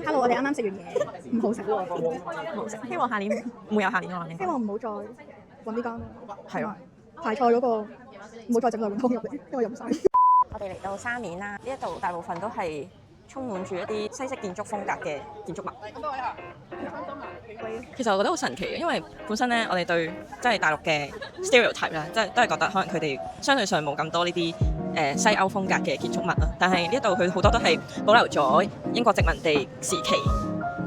Hello，我哋啱啱食完嘢，唔好食，唔好食。希望下年會有下年咯。希望唔好再揾呢間。係啊，排菜嗰個唔好再整兩碗湯入嚟，因為飲晒。我哋嚟到沙面啦，呢一度大部分都係充滿住一啲西式建築風格嘅建築物。其實我覺得好神奇嘅，因為本身咧我哋對即係大陸嘅 stereotype 啦，即係都係覺得可能佢哋相對上冇咁多呢啲西歐風格嘅建築物啦。但係呢一度佢好多都係保留咗英國殖民地時期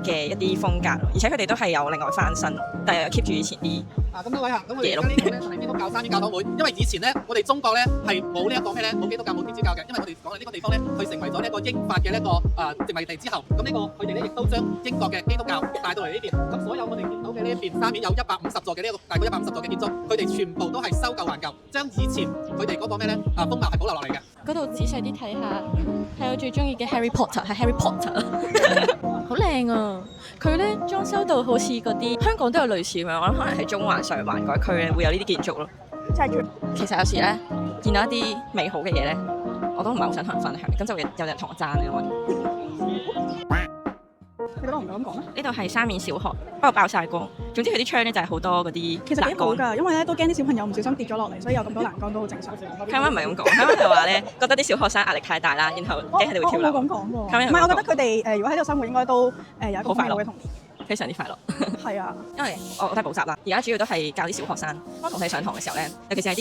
嘅一啲風格，而且佢哋都係有另外翻新，但係又 keep 住以前啲咁多位啊，咁我哋而家呢個咧係基督教三院教堂會，因為以前咧我哋中國咧係冇呢一個咩咧，冇基督教冇天主教嘅，因為我哋講嘅呢個地方咧，佢成為咗呢一個英法嘅呢一個殖民地之後，咁呢個佢哋咧亦都將英國嘅基督教帶到嚟呢邊，咁所有我哋見到嘅呢一邊沙面有150座嘅呢一個大概150座嘅建築，佢哋全部都係修舊還舊，將以前佢哋嗰個咩咧風貌係保留落嚟嘅。嗰度仔細啲睇下，係我最中意嘅 Harry Potter， 係 Harry Potter， 好靚啊！佢咧裝修到好似嗰啲香港都有類似咁樣，我諗可能係中環、上環嗰區咧會有呢啲建築咯。其實有時咧見到一啲美好嘅嘢咧，我都唔係好想同人分享，咁就會有人同我爭嘅。你覺得唔敢講咩？呢度係沙面小學，不過爆晒光。總之佢啲窗咧就係好多嗰啲其實幾好㗎，因為咧都驚啲小朋友唔小心跌咗落嚟，所以有咁多欄杆都好正常。香灣唔係咁講，香灣就話咧覺得啲小學生壓力太大啦，然後驚佢哋會跳樓。我冇咁講喎。唔係，我覺得佢哋如果喺度生活應該都有一個美好嘅童年。非常之快樂。係啊，因為我都係補習啦，而家主要都係教啲小學生。當同佢上堂嘅時候咧，尤其是係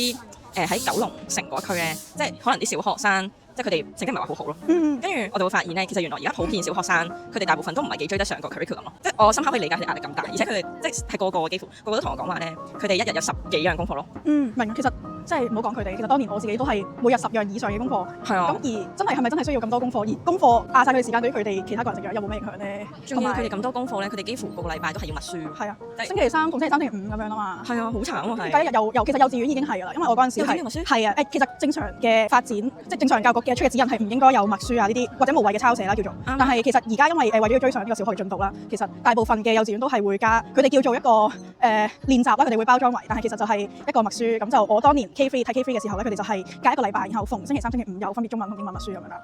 啲喺九龍城嗰區咧，即係可能啲小學生。即係佢哋成績唔係話好好咯，跟住我哋會發現咧，其實原來而家普遍小學生佢哋大部分都唔係幾追得上個 curriculum 咯。即係我深刻可以理解佢哋壓力咁大，而且佢哋即係個個幾乎個個都同我講話咧，佢哋一日有10幾樣功課咯。明，其實即係唔好講佢哋，其實當年我自己都係每日10樣以上嘅功課。係啊。咁而真係咪真係需要咁多功課？而功課壓晒佢哋時間，對於佢哋其他個人成長有冇咩影響咧？仲要佢哋咁多功課咧，佢哋幾乎個個禮拜都係要默書。係啊，星期三同星期三、星期五咁樣啊嘛。係啊，好慘啊係。第一日其實幼稚園已經係㗎啦，因為我嗰陣時係啊其實正常嘅發展，即係正常教育局嘅出嘅指引係唔應該有默書啊呢啲或者無謂嘅抄寫啦叫做。但係其實而家因為為咗要追上呢個小學嘅進度啦，其實大部分嘅幼稚園都係會加佢哋叫做一個練習啦，佢哋會包裝為，但係其實就係一個默書。咁就我當年 K3 睇 K3 嘅時候咧，佢哋就係隔一個禮拜，然後逢星期三、星期五有分別中文同英文默書咁樣啦。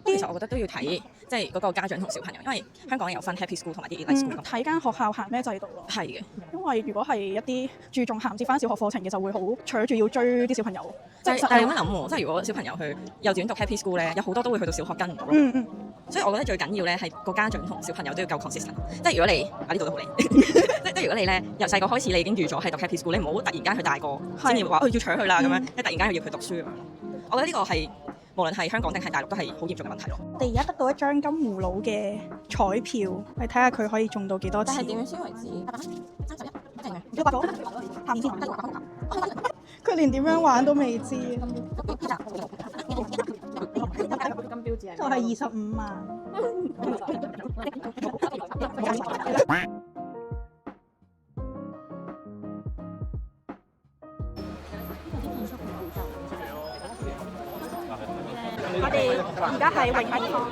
其實我覺得都要睇即係嗰個家長同小朋友，因為香港有分 Happy School 同埋啲 Elite School。睇間學校行咩制度咯。係嘅，因為如果係一啲注重銜接翻小學課程嘅，就會好搶住要追啲小朋友。但係咁樣諗喎，即係如果小朋友去幼稚園讀 Happy School 咧，有好多都會去到小學跟唔到咯。所以我覺得最緊要咧係個家長同小朋友都要夠 consistent。即係如果你呢度都好靚，即係如果你咧由細個開始你已經預咗係讀 Happy School，你唔好突然間去大個先至話要搶佢啦咁樣，即係突然間要佢讀書咁樣。我覺得呢個係無論係香港定係大陸都係好嚴重嘅問題咯。我哋而家得到一張金葫蘆嘅彩票，你睇下佢可以中到幾多錢？但係點樣先為止？31，1個下面先。佢連點樣玩都未知。金標誌就係25萬。我哋而家係泳藝坊。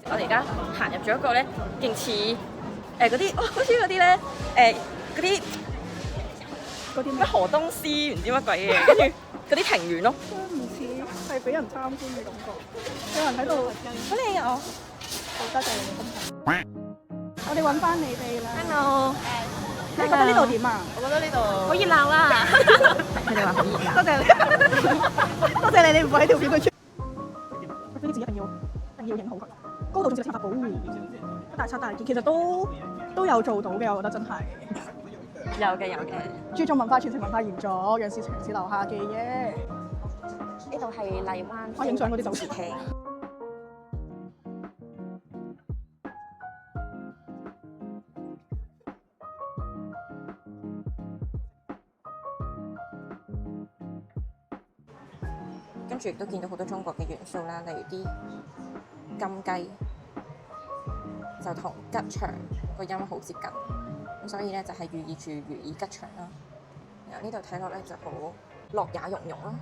我哋而家行入咗一個咧，勁似嗰啲，好似嗰啲咧嗰啲咩河東獅唔知乜鬼嘢，跟住嗰啲庭園咯。唔似係俾人參觀嘅感覺，有人喺度。好靚啊！好多謝你哋分享。我哋揾翻你哋啦。Hello，你覺得呢度點啊？我覺得呢度好熱鬧啦。佢哋話好熱鬧。多謝你，多謝你，你唔會喺條片度出。呢啲字一定要影好佢。高度仲要立法保護，大拆大建，其實都有做到嘅，我覺得真係。有嘅。注重文化傳承、文化延續，讓事情留下記憶。呢度係荔灣。我影相嗰啲就係廳。跟住亦都見到好多中國嘅元素啦，例如啲金雞就同吉祥個音好接近，咁所以咧就係寓意住如意吉祥啦。然後呢度睇落咧就好樂也融融啦，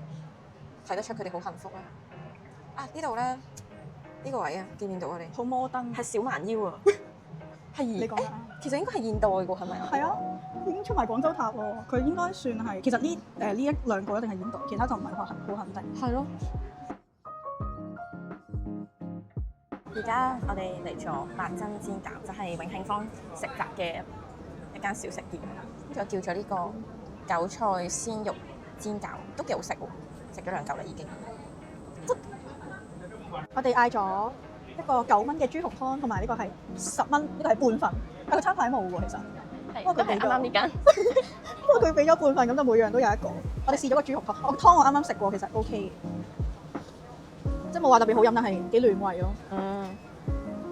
睇得出佢哋好幸福啦。啊呢度咧呢個位啊，見唔見到我哋？好摩登，係小蠻腰啊！係你講啦。其實應該係現代㗎，係咪啊？係啊，已經出埋廣州塔喎。佢應該算係，其實呢一兩個一定係現代，其他就唔係好肯定。係咯。而家我哋嚟咗八珍煎餃，就係永慶坊食宅嘅一間小食店。跟住我叫咗呢個韭菜鮮肉煎餃，都幾好食喎！食咗2嚿啦已經。我哋嗌咗一個9蚊嘅豬紅湯，同埋呢個係10蚊，呢個係半份，但係個餐牌冇喎其實。不過佢俾啱啱呢間。不過佢俾咗半份，咁就每樣都有一個。我哋試咗個豬紅湯，個湯我啱啱食過，其實 OK 嘅，即係冇話特別好飲，但係幾暖胃咯。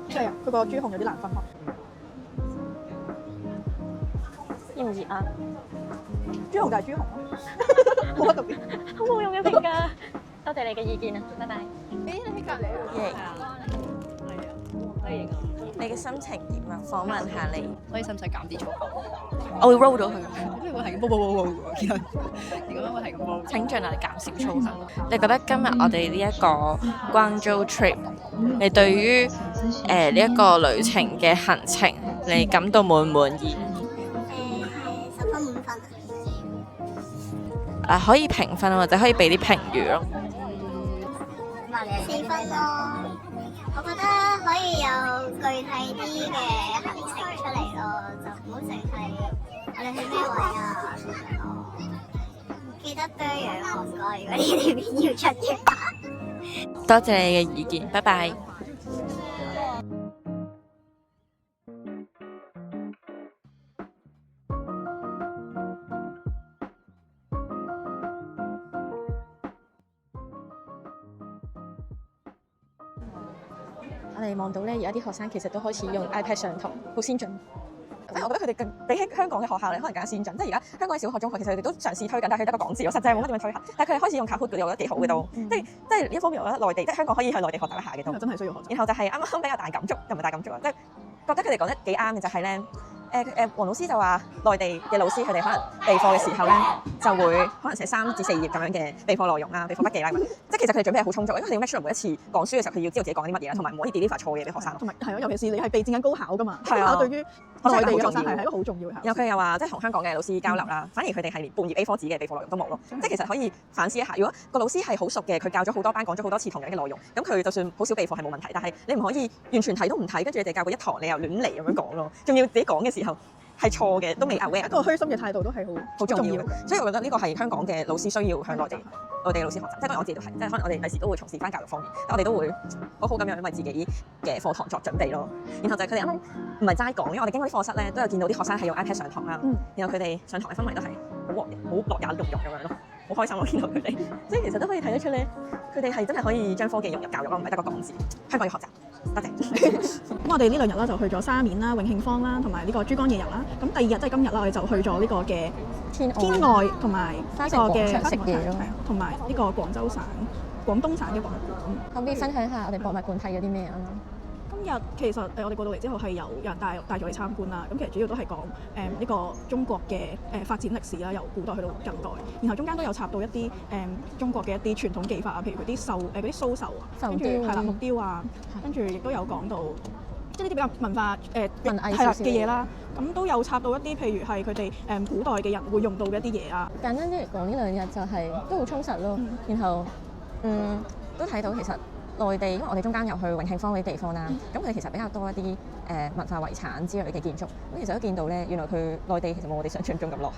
即係佢個豬紅有啲難分開。熱唔熱啊？豬紅就係豬紅咯，冇乜特別。好冇用嘅評價，多謝你嘅意見啊，拜拜。你喺隔離你嘅心情點啊？訪問下你。所以使唔使減啲粗口？我會 roll 到佢。因為會係咁煲，其實如果會係咁煲。請盡量減少粗口。你覺得今日我哋呢一個廣州 trip， 你對於呢一個旅程嘅行程，你感到滿唔滿意？10分5分可以評分或者可以俾啲評語咯。4分咯，我覺得可以有具體啲嘅行程出嚟咯，就唔好淨係我哋去咩位啊咁樣咯。記得多樣韓國，如果呢條片要出嘅話。多謝你嘅意見，拜拜。我哋望到咧，而家啲學生其實都開始用 iPad 上堂，好先進。即係我覺得佢哋更比起香港嘅學校咧，可能更加先進。即係而家香港嘅小學、中學，其實佢哋都嘗試推緊，但係佢得個講字，實際冇乜點樣推行。但係佢哋開始用 Kahoot 嗰啲，我覺得幾好嘅都。即係呢一方面，我覺得內地即係香港可以向內地學習一下嘅都。真係需要學習。然後就係啱啱比較大感觸，又唔係大感觸啊，即係覺得佢哋講得幾啱嘅就係咧。黃老師就話，內地嘅老師佢哋可能備課嘅時候咧，就會可能寫3至4頁咁樣嘅備課內容啦、備課筆記啦，即係其實佢哋準備係好充足，因為佢哋 make sure 每一次講書嘅時候，佢要知道自己講啲乜嘢啦，同埋唔可以 deliver 錯嘅嘢俾學生。同埋係咯，尤其是你係備戰緊高考㗎嘛，高考對於內地嘅學生係一個好重要嘅考試。然後佢又話，即係同香港嘅老師交流啦，反而佢哋係連半頁 A4 紙嘅備課內容都冇咯，即係其實可以反思一下。如果個老師係好熟嘅，佢教咗好多班，講咗好多次同樣嘅內容，咁佢就算好少備課係冇問題。但係你唔可以完全睇都唔睇，跟住你哋教過一堂，你又亂嚟咁樣講咯，仲要自己講嘅時候係錯嘅，都未 aware。一個虛心嘅態度都係好重要。所以我覺得呢個係香港嘅老師需要向內地老師學習。即係當然我自己都係，即係可能我哋第時都會從事翻教育方面，但我哋都會好好咁樣為自己嘅課堂作準備咯。然後就係佢哋啱啱唔係齋講，因為我哋經過啲課室咧，都有見到啲學生係用 iPad 上堂啦。然後佢哋上堂嘅氛圍都係好樂也融融咁樣咯，好開心我見到佢哋。所以其實都可以睇得出咧，佢哋係真係可以將科技融入教育咯，唔係得個講字。香港要學習。多謝。咁我哋呢2日啦，就去咗沙面啦、永慶坊啦，同埋呢個珠江夜遊啦。咁第2日即係今日啦，我哋就去咗呢個嘅天外同埋呢個嘅食嘢咯，同埋呢個廣東省嘅博物館。可唔可以分享下我哋博物館睇咗啲咩啊？今日其實我哋過到嚟之後係有人帶咗嚟參觀啦。咁其實主要都係講呢個中國嘅發展歷史啦，由古代去到近代。然後中間都有插到一啲中國嘅一啲傳統技法啊，譬如嗰啲嗰啲蘇繡啊，跟住係啦木雕啊，跟住亦都有講到即係呢啲比較文化文藝嘅嘢啦。咁都有插到一啲譬如係佢哋古代嘅人會用到嘅一啲嘢啊。簡單啲嚟講，呢2日就係都好充實咯。然後都睇到其實內地，因為我哋中間又去永慶坊嗰啲地方啦，咁佢哋其實比較多一啲文化遺產之類嘅建築。咁其實都見到咧，原來佢內地其實冇我哋想象中咁落後。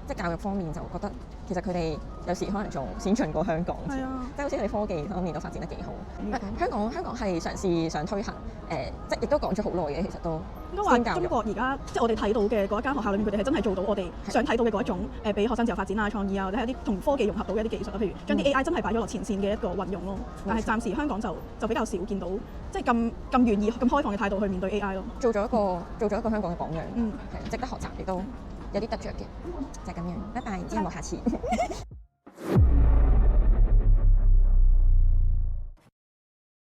即係教育方面就覺得其實佢哋有時可能仲先進過香港。係啊，即係好似佢哋科技方面都發展得幾好。香港係嘗試想推行即係亦都講咗好耐嘅，其實都應該話中國而家即係我哋睇到嘅嗰一間學校裏面，佢哋係真係做到我哋想睇到嘅嗰一種俾學生自由發展啊、創意啊，或者係一啲同科技融合到嘅一啲技術啊，譬如將啲 AI 真係擺咗落前線嘅一個運用咯。但係暫時香港就比較少見到即係咁願意、咁開放嘅態度去面對 AI 咯。做咗一個香港嘅榜樣，係值得學習，亦都有啲得着嘅，就係咁樣。拜拜，之後冇下次。